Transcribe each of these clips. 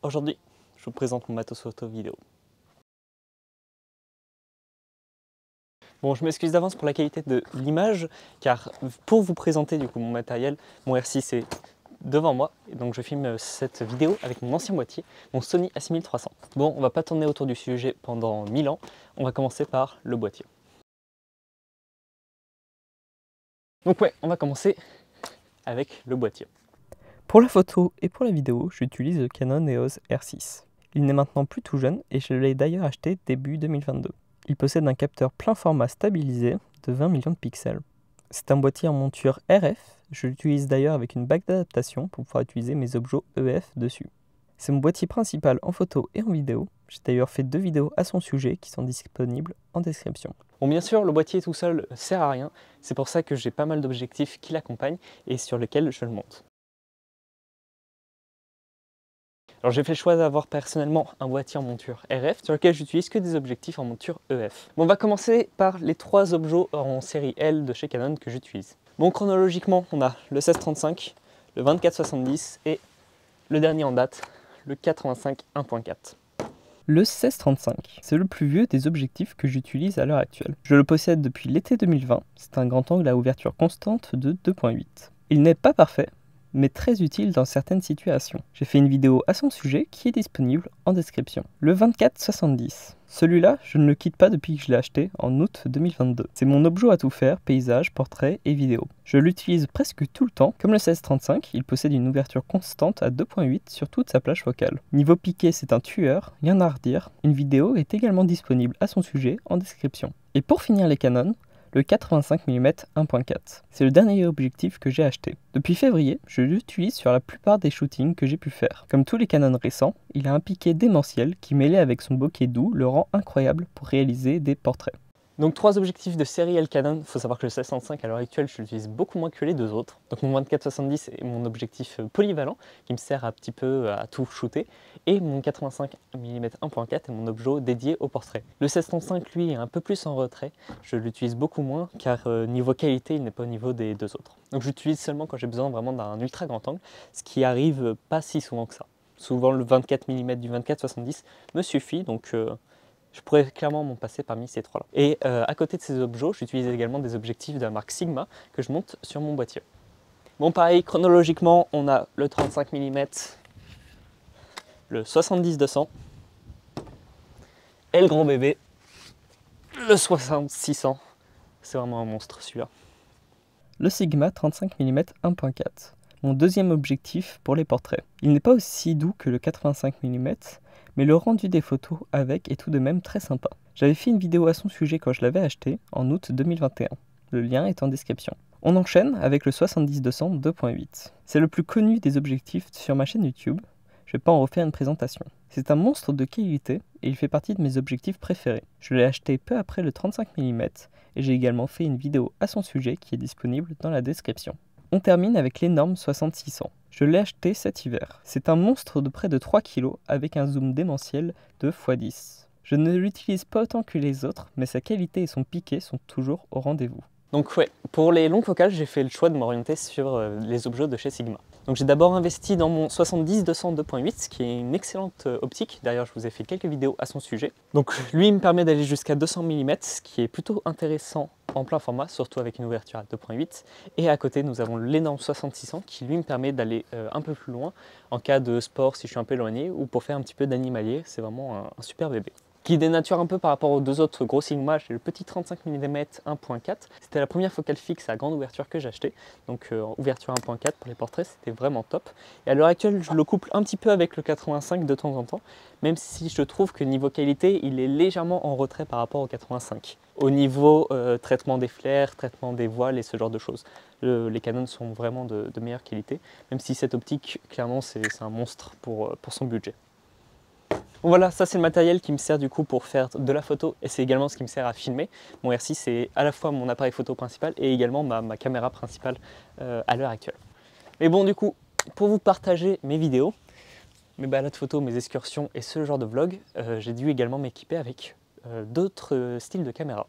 Aujourd'hui, je vous présente mon matos photo vidéo. Bon, je m'excuse d'avance pour la qualité de l'image, car pour vous présenter du coup mon matériel, mon R6 est devant moi, et donc je filme cette vidéo avec mon ancien boîtier, mon Sony A6300. Bon, on va pas tourner autour du sujet pendant 1000 ans, on va commencer par le boîtier. Donc ouais, on va commencer avec le boîtier. Pour la photo et pour la vidéo, j'utilise le Canon EOS R6. Il n'est maintenant plus tout jeune et je l'ai d'ailleurs acheté début 2022. Il possède un capteur plein format stabilisé de 20 millions de pixels. C'est un boîtier en monture RF, je l'utilise d'ailleurs avec une bague d'adaptation pour pouvoir utiliser mes objets EF dessus. C'est mon boîtier principal en photo et en vidéo. J'ai d'ailleurs fait 2 vidéos à son sujet qui sont disponibles en description. Bon, bien sûr, le boîtier tout seul sert à rien, c'est pour ça que j'ai pas mal d'objectifs qui l'accompagnent et sur lesquels je le monte. Alors j'ai fait le choix d'avoir personnellement un boîtier en monture RF sur lequel j'utilise que des objectifs en monture EF. Bon, on va commencer par les 3 objets en série L de chez Canon que j'utilise. Bon, chronologiquement, on a le 16-35, le 24-70 et le dernier en date, le 85 1.4. Le 16-35, c'est le plus vieux des objectifs que j'utilise à l'heure actuelle. Je le possède depuis l'été 2020, c'est un grand angle à ouverture constante de 2.8. Il n'est pas parfait, mais très utile dans certaines situations. J'ai fait une vidéo à son sujet qui est disponible en description. Le 24-70. Celui-là, je ne le quitte pas depuis que je l'ai acheté en août 2022. C'est mon objet à tout faire, paysage, portrait et vidéo. Je l'utilise presque tout le temps. Comme le 16-35, il possède une ouverture constante à 2.8 sur toute sa plage focale. Niveau piqué, c'est un tueur, rien à redire. Une vidéo est également disponible à son sujet en description. Et pour finir les Canon, le 85 mm 1.4. C'est le dernier objectif que j'ai acheté. Depuis février, je l'utilise sur la plupart des shootings que j'ai pu faire. Comme tous les Canon récents, il a un piqué démentiel qui, mêlé avec son bokeh doux, le rend incroyable pour réaliser des portraits. Donc 3 objectifs de série L Canon. Il faut savoir que le 16-35 à l'heure actuelle, je l'utilise beaucoup moins que les 2 autres. Donc mon 24-70 est mon objectif polyvalent qui me sert un petit peu à tout shooter. Et mon 85 mm 1.4 est mon objet dédié au portrait. Le 16-35 lui est un peu plus en retrait. Je l'utilise beaucoup moins car niveau qualité, il n'est pas au niveau des 2 autres. Donc j'utilise seulement quand j'ai besoin vraiment d'un ultra grand angle, ce qui arrive pas si souvent que ça. Souvent le 24 mm du 24-70 me suffit, donc je pourrais clairement m'en passer parmi ces 3-là. Et à côté de ces objets, j'utilise également des objectifs de la marque Sigma que je monte sur mon boîtier. Bon, pareil, chronologiquement, on a le 35 mm, le 70-200 et le grand bébé, le 60-600. C'est vraiment un monstre celui-là. Le Sigma 35 mm 1.4, mon deuxième objectif pour les portraits. Il n'est pas aussi doux que le 85 mm, mais le rendu des photos avec est tout de même très sympa. J'avais fait une vidéo à son sujet quand je l'avais acheté en août 2021. Le lien est en description. On enchaîne avec le 70-200 2.8. C'est le plus connu des objectifs sur ma chaîne YouTube. Je vais pas en refaire une présentation. C'est un monstre de qualité et il fait partie de mes objectifs préférés. Je l'ai acheté peu après le 35 mm et j'ai également fait une vidéo à son sujet qui est disponible dans la description. On termine avec l'énorme 60-600. Je l'ai acheté cet hiver. C'est un monstre de près de 3 kg avec un zoom démentiel de x10. Je ne l'utilise pas autant que les autres, mais sa qualité et son piqué sont toujours au rendez-vous. Donc ouais, pour les longues focales, j'ai fait le choix de m'orienter sur les objets de chez Sigma. Donc j'ai d'abord investi dans mon 70-200 2.8, qui est une excellente optique. D'ailleurs, je vous ai fait quelques vidéos à son sujet. Donc lui, il me permet d'aller jusqu'à 200 mm, ce qui est plutôt intéressant en plein format, surtout avec une ouverture à 2.8. Et à côté, nous avons l'énorme 60-600 qui lui me permet d'aller un peu plus loin en cas de sport si je suis un peu éloigné ou pour faire un petit peu d'animalier. C'est vraiment un super bébé. Qui dénature un peu par rapport aux 2 autres gros Sigma, j'ai le petit 35 mm 1.4. C'était la première focale fixe à grande ouverture que j'ai acheté. Donc ouverture 1.4 pour les portraits, c'était vraiment top. Et à l'heure actuelle, je le couple un petit peu avec le 85 de temps en temps, même si je trouve que niveau qualité, il est légèrement en retrait par rapport au 85. Au niveau traitement des flares, traitement des voiles et ce genre de choses. Les Canon sont vraiment de meilleure qualité, même si cette optique, clairement, c'est un monstre pour son budget. Bon, voilà, ça c'est le matériel qui me sert du coup pour faire de la photo et c'est également ce qui me sert à filmer. Mon R6 c'est à la fois mon appareil photo principal et également ma caméra principale à l'heure actuelle. Mais bon, du coup, pour vous partager mes vidéos, mes balades photos, mes excursions et ce genre de vlog, j'ai dû également m'équiper avec d'autres styles de caméras.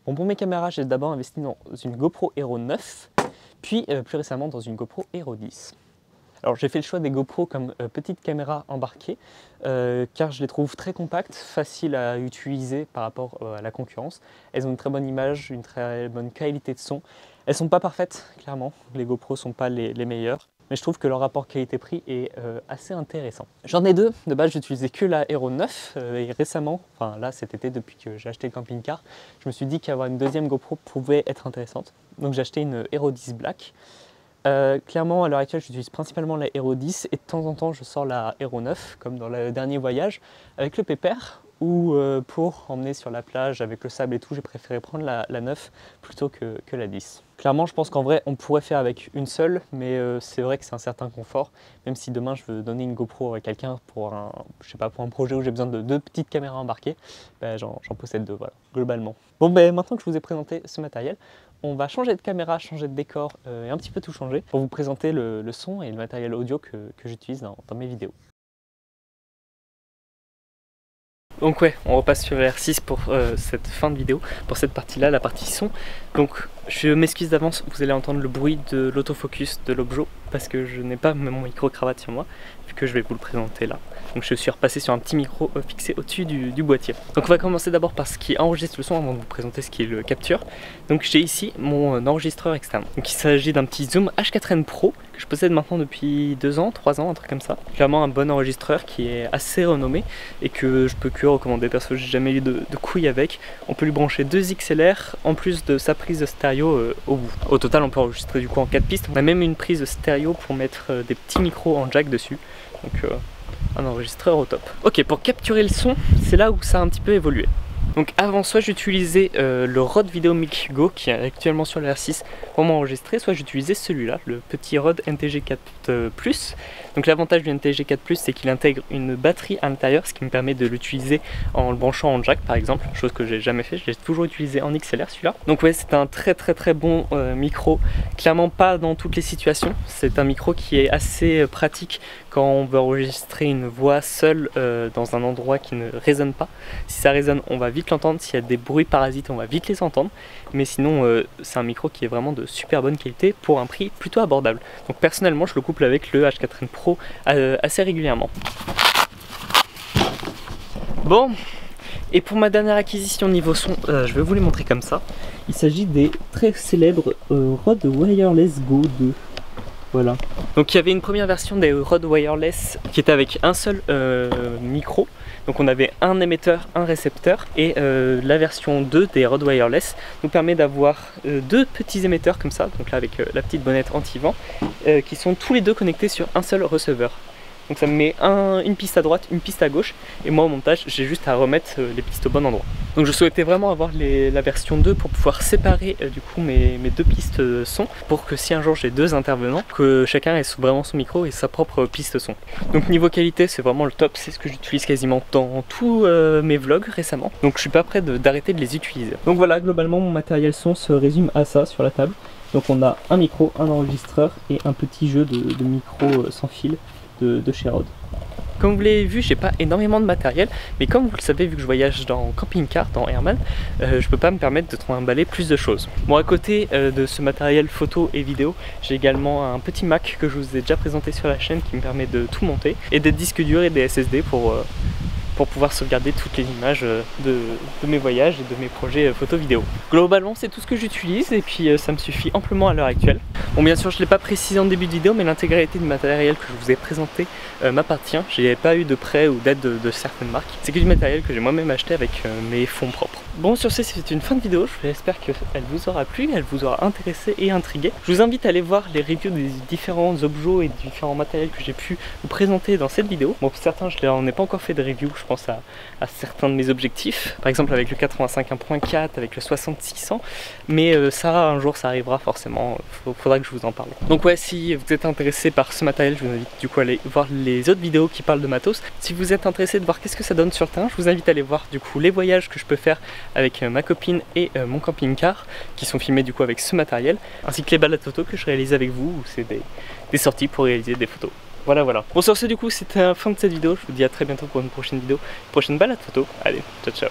Bon, pour mes caméras, j'ai d'abord investi dans une GoPro Hero 9, puis plus récemment dans une GoPro Hero 10. Alors j'ai fait le choix des GoPro comme petite caméra embarquée car je les trouve très compactes, faciles à utiliser par rapport à la concurrence. Elles ont une très bonne image, une très bonne qualité de son. Elles sont pas parfaites, clairement, les GoPro sont pas les meilleures. Mais je trouve que leur rapport qualité-prix est assez intéressant. J'en ai deux, de base j'utilisais que la Hero 9 et récemment, enfin là cet été depuis que j'ai acheté le camping-car, je me suis dit qu'avoir une deuxième GoPro pouvait être intéressante. Donc j'ai acheté une Hero 10 Black. Clairement à l'heure actuelle j'utilise principalement la Hero 10 et de temps en temps je sors la Hero 9 comme dans le dernier voyage avec le pépère ou pour emmener sur la plage avec le sable et tout, j'ai préféré prendre la 9 plutôt que la 10. Clairement je pense qu'en vrai on pourrait faire avec une seule, mais c'est vrai que c'est un certain confort, même si demain je veux donner une GoPro à quelqu'un pour pour un projet où j'ai besoin de deux petites caméras embarquées, ben, j'en possède deux, voilà, globalement. Bon ben maintenant que je vous ai présenté ce matériel, on va changer de caméra, changer de décor et un petit peu tout changer pour vous présenter le son et le matériel audio que j'utilise dans mes vidéos. Donc ouais, on repasse sur R6 pour cette fin de vidéo, pour cette partie-là, la partie son. Donc je m'excuse d'avance, vous allez entendre le bruit de l'autofocus de l'objet parce que je n'ai pas mon micro-cravate sur moi, vu que je vais vous le présenter là. Donc je suis repassé sur un petit micro fixé au-dessus du boîtier. Donc on va commencer d'abord par ce qui enregistre le son avant de vous présenter ce qui est le capture. Donc j'ai ici mon enregistreur externe. Donc il s'agit d'un petit Zoom H4n Pro que je possède maintenant depuis 2 ans, 3 ans, un truc comme ça. Clairement un bon enregistreur qui est assez renommé et que je peux que recommander perso, j'ai jamais eu de couilles avec. On peut lui brancher 2 XLR en plus de sa prise stéréo au bout. Au total on peut enregistrer du coup en 4 pistes. On a même une prise stéréo pour mettre des petits micros en jack dessus. Donc un enregistreur au top. Ok, pour capturer le son, c'est là où ça a un petit peu évolué. Donc avant, soit j'utilisais le Rode VideoMic Go qui est actuellement sur le R6 pour m'enregistrer, soit j'utilisais celui-là, le petit Rode NTG4 Plus. Donc l'avantage du NTG4 Plus, c'est qu'il intègre une batterie à l'intérieur, ce qui me permet de l'utiliser en le branchant en jack par exemple, chose que j'ai jamais fait, je l'ai toujours utilisé en XLR celui-là. Donc ouais, c'est un très bon micro, clairement pas dans toutes les situations, c'est un micro qui est assez pratique quand on veut enregistrer une voix seule dans un endroit qui ne résonne pas. Si ça résonne, on va vite l'entendre, s'il y a des bruits parasites, on va vite les entendre, mais sinon c'est un micro qui est vraiment de super bonne qualité pour un prix plutôt abordable. Donc personnellement, je le couple avec le H4n Pro assez régulièrement. Bon, et pour ma dernière acquisition niveau son, je vais vous les montrer comme ça. Il s'agit des très célèbres Rode Wireless Go 2. Voilà. Donc il y avait une première version des Rode Wireless qui était avec un seul micro. Donc on avait un émetteur, un récepteur, et la version 2 des Rode Wireless nous permet d'avoir 2 petits émetteurs comme ça, donc là avec la petite bonnette anti-vent, qui sont tous les deux connectés sur un seul receveur. Donc ça me met une piste à droite, une piste à gauche, et moi au montage j'ai juste à remettre les pistes au bon endroit. Donc je souhaitais vraiment avoir la version 2 pour pouvoir séparer du coup mes 2 pistes son, pour que si un jour j'ai 2 intervenants, que chacun ait vraiment son micro et sa propre piste son. Donc niveau qualité c'est vraiment le top, c'est ce que j'utilise quasiment dans tous mes vlogs récemment, donc je suis pas prêt d'arrêter de les utiliser. Donc voilà, globalement mon matériel son se résume à ça sur la table. Donc on a un micro, un enregistreur et un petit jeu de micro sans fil de chez Rode. Comme vous l'avez vu, j'ai pas énormément de matériel, mais comme vous le savez, vu que je voyage dans camping-car, dans Airman, je peux pas me permettre de trimballer plus de choses. Bon, à côté de ce matériel photo et vidéo, j'ai également un petit Mac que je vous ai déjà présenté sur la chaîne qui me permet de tout monter, et des disques durs et des SSD pour pouvoir sauvegarder toutes les images de mes voyages et de mes projets photo-vidéo. Globalement, c'est tout ce que j'utilise et puis ça me suffit amplement à l'heure actuelle. Bon, bien sûr, je ne l'ai pas précisé en début de vidéo, mais l'intégralité du matériel que je vous ai présenté m'appartient. Je n'ai pas eu de prêt ou d'aide de certaines marques. C'est que du matériel que j'ai moi-même acheté avec mes fonds propres. Bon, sur ce, c'est une fin de vidéo. J'espère qu'elle vous aura plu, elle vous aura intéressé et intrigué. Je vous invite à aller voir les reviews des différents objets et différents matériels que j'ai pu vous présenter dans cette vidéo. Bon, pour certains, je n'en ai pas encore fait de review. Je pense à certains de mes objectifs, par exemple avec le 85 1.4, avec le 60-600, mais ça un jour ça arrivera forcément, faudra que je vous en parle. Donc ouais, si vous êtes intéressé par ce matériel, je vous invite du coup à aller voir les autres vidéos qui parlent de matos. Si vous êtes intéressé de voir qu'est-ce que ça donne sur le terrain, je vous invite à aller voir du coup les voyages que je peux faire avec ma copine et mon camping-car, qui sont filmés du coup avec ce matériel, ainsi que les balades photos que je réalise avec vous, où c'est des sorties pour réaliser des photos. Voilà. Bon, sur ce, du coup, c'était la fin de cette vidéo. Je vous dis à très bientôt pour une prochaine vidéo, une prochaine balade photo. Allez, ciao ciao.